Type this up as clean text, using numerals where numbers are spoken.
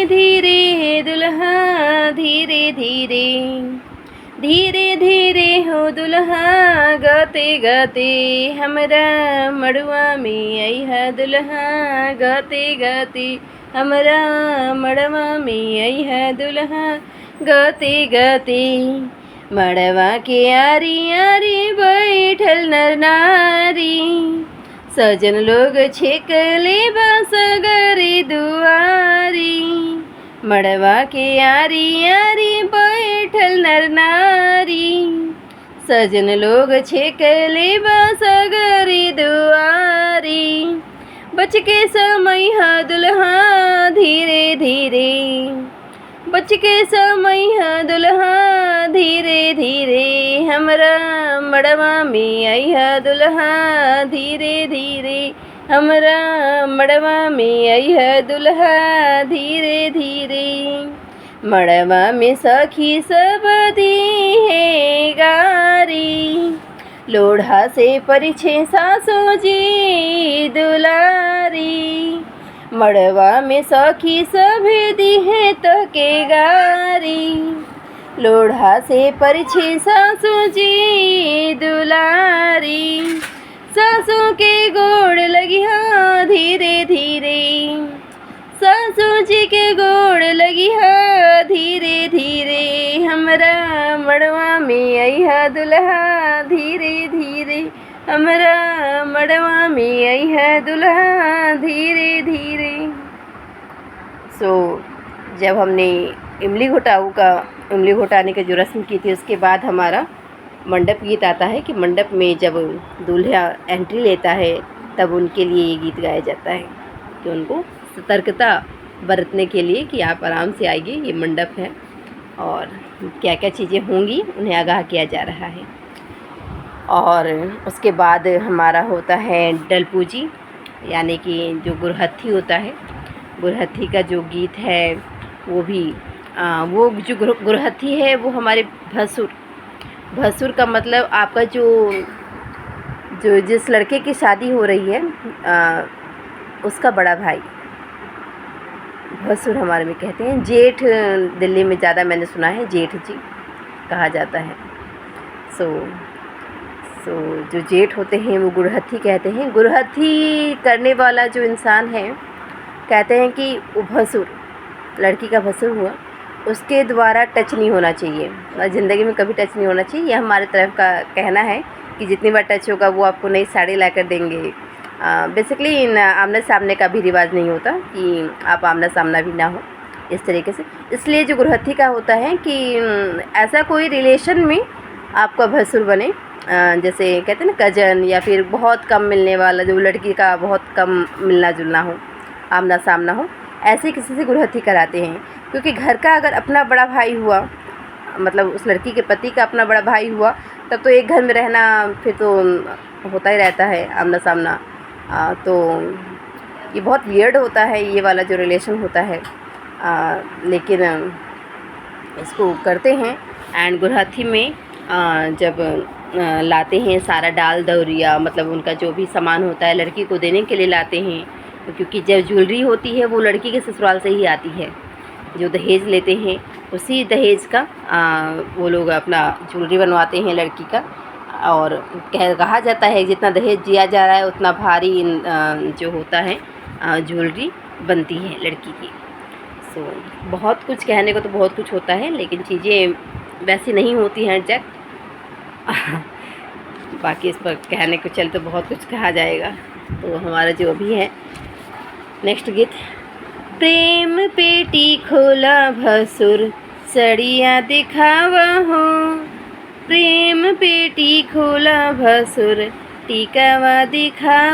धीरे दुल्हा धीरे धीरे, धीरे धीरे हो दुल्हा गाते गाते, हमरा मड़वा में अइहा दुल्हा गाते गाते, हमरा मड़वा में अइहा दुल्हा गाते गाते। मड़वा के आरी आरी बैठल नर नारी, सजन लोग छेकले बासगरी दुआरी। मड़वा के आरी आरी बैठल नर नारी, सजन लोग छेकले बासगरी दुआरी। बच के समय हा दुल्हा धीरे धीरे, बच के समय हा दुल्हा धीरे धीरे, हमरा मड़वा में अइहा दुल्हा धीरे धीरे, हमरा मड़वा में अइहा दुल्हा धीरे धीरे। मड़वा में सखी सब दीहे गारी, लोढ़ा से परिछे सासू जी दुलारी। मड़वा में सखी सब दीहे तके गारी, लोढ़ा से परिछे सासू जी दुलारी। सासू के गोड़ लगिहा धीरे धीरे, सासू जी के गोड़ लगिहा धीरे धीरे, हमरा मड़वा में अइहा दुल्हा धीरे धीरे, हमरा मड़वा में अइहा दुल्हा धीरे धीरे। जब हमने इमली घोटाने की जो रस्म की थी, उसके बाद हमारा मंडप गीत आता है कि मंडप में जब दूल्हा एंट्री लेता है तब उनके लिए ये गीत गाया जाता है कि उनको सतर्कता बरतने के लिए कि आप आराम से आइए, ये मंडप है और क्या क्या चीज़ें होंगी उन्हें आगाह किया जा रहा है। और उसके बाद हमारा होता है डलपूजी, यानी कि जो गुरहथी होता है, गुरहथी का जो गीत है वो भी वो जो गुरहथी है वो हमारे भसुर का मतलब आपका जो जिस लड़के की शादी हो रही है उसका बड़ा भाई भसुर हमारे में कहते हैं। जेठ दिल्ली में ज़्यादा मैंने सुना है जेठ जी कहा जाता है। सो जो जेठ होते हैं वो गुरहथी कहते हैं। गुरहथी करने वाला जो इंसान है कहते हैं कि वो भसुर, लड़की का भसुर हुआ, उसके द्वारा टच नहीं होना चाहिए, ज़िंदगी में कभी टच नहीं होना चाहिए। यह हमारे तरफ का कहना है कि जितनी बार टच होगा वो आपको नई साड़ी ला कर देंगे। बेसिकली आमने सामने का भी रिवाज नहीं होता कि आप आमना सामना भी ना हो इस तरीके से। इसलिए जो गुरहथी का होता है कि ऐसा कोई रिलेशन में आपका भसुर बने, जैसे कहते हैं ना कजन, या फिर बहुत कम मिलने वाला, जो लड़की का बहुत कम मिलना जुलना हो, आमना सामना हो, ऐसे किसी से गुरहथी कराते हैं। क्योंकि घर का अगर अपना बड़ा भाई हुआ, मतलब उस लड़की के पति का अपना बड़ा भाई हुआ, तब तो एक घर में रहना फिर तो होता ही रहता है आमना सामना। तो ये बहुत वियर्ड होता है ये वाला जो रिलेशन होता है, लेकिन इसको करते हैं। एंड गुरहथी में जब लाते हैं सारा डाल दौरिया, मतलब उनका जो भी सामान होता है लड़की को देने के लिए लाते हैं, क्योंकि जब ज्वेलरी होती है वो लड़की के ससुराल से ही आती है। जो दहेज लेते हैं उसी दहेज का वो लोग अपना ज्वेलरी बनवाते हैं लड़की का, और कहा जाता है जितना दहेज दिया जा रहा है उतना भारी जो होता है ज्वेलरी बनती है लड़की की। बहुत कुछ कहने को तो बहुत कुछ होता है, लेकिन चीज़ें वैसी नहीं होती हैं एग्जैक्ट। बाकी इस पर कहने को चल तो बहुत कुछ कहा जाएगा। तो हमारा जो भी है नेक्स्ट गीत, प्रेम पेटी खोला भसुर सड़िया दिखावा हो, प्रेम पेटी खोला भसुर टिकावा दिखावा।